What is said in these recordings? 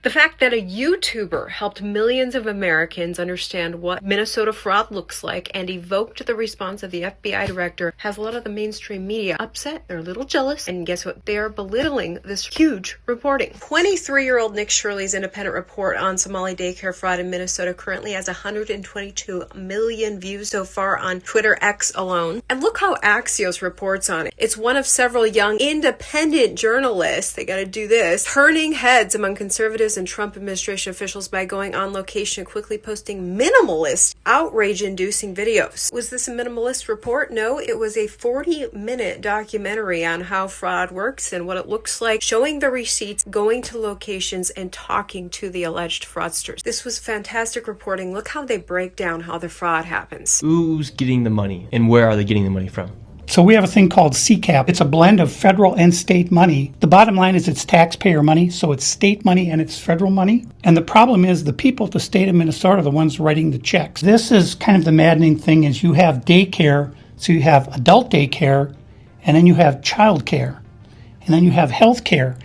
The fact that a YouTuber helped millions of Americans understand what Minnesota fraud looks like and evoked the response of the FBI director has a lot of the mainstream media upset. They're a little jealous, and guess what? They are belittling this huge reporting. 23-year-old Nick Shirley's independent report on Somali daycare fraud in Minnesota currently has 122 million views so far on Twitter X alone. And look how Axios reports on it. It's one of several young independent journalists, they gotta do this, turning heads among conservatives and Trump administration officials by going on location and quickly posting minimalist, outrage-inducing videos. Was this a minimalist report? No, it was a 40-minute documentary on how fraud works and what it looks like, showing the receipts, going to locations, and talking to the alleged fraudsters. This was fantastic reporting. Look how they break down how the fraud happens. Who's getting the money and where are they getting the money from? So we have a thing called CCAP. It's a blend of federal and state money. The bottom line is it's taxpayer money, so it's state money and it's federal money. And the problem is the people at the state of Minnesota are the ones writing the checks. This is kind of the maddening thing is you have daycare, so you have adult daycare, and then you have child care, and then you have health care.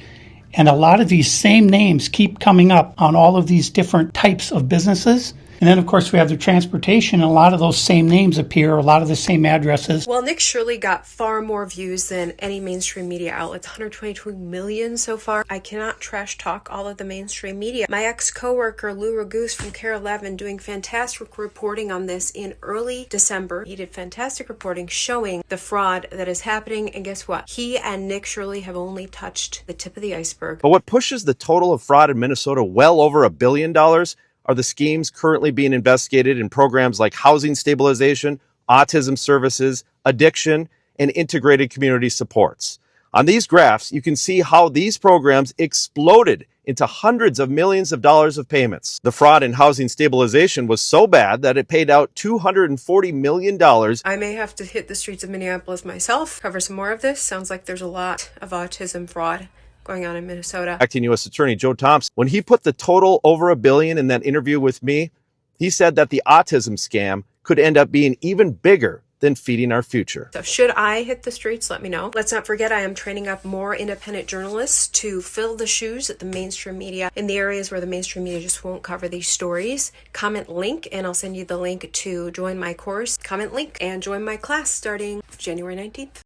And a lot of these same names keep coming up on all of these different types of businesses. And then, of course, we have the transportation, and a lot of those same names appear, a lot of the same addresses. Well, Nick Shirley got far more views than any mainstream media outlets, 122 million so far. I cannot trash talk all of the mainstream media. My ex-coworker, Lou Ragoose from Care 11, doing fantastic reporting on this in early December. He did fantastic reporting showing the fraud that is happening. And guess what? He and Nick Shirley have only touched the tip of the iceberg. But what pushes the total of fraud in Minnesota well over $1 billion are the schemes currently being investigated in programs like housing stabilization, autism services, addiction, and integrated community supports. On these graphs, you can see how these programs exploded into hundreds of millions of dollars of payments. The fraud in housing stabilization was so bad that it paid out $240 million. I may have to hit the streets of Minneapolis myself, cover some more of this. Sounds like there's a lot of autism fraud going on in Minnesota. Acting U.S. Attorney Joe Thompson, when he put the total over $1 billion in that interview with me, he said that the autism scam could end up being even bigger than feeding our future. So should I hit the streets? Let me know. Let's not forget I am training up more independent journalists to fill the shoes at the mainstream media in the areas where the mainstream media just won't cover these stories. Comment link and I'll send you the link to join my course. Comment link and join my class starting January 19th.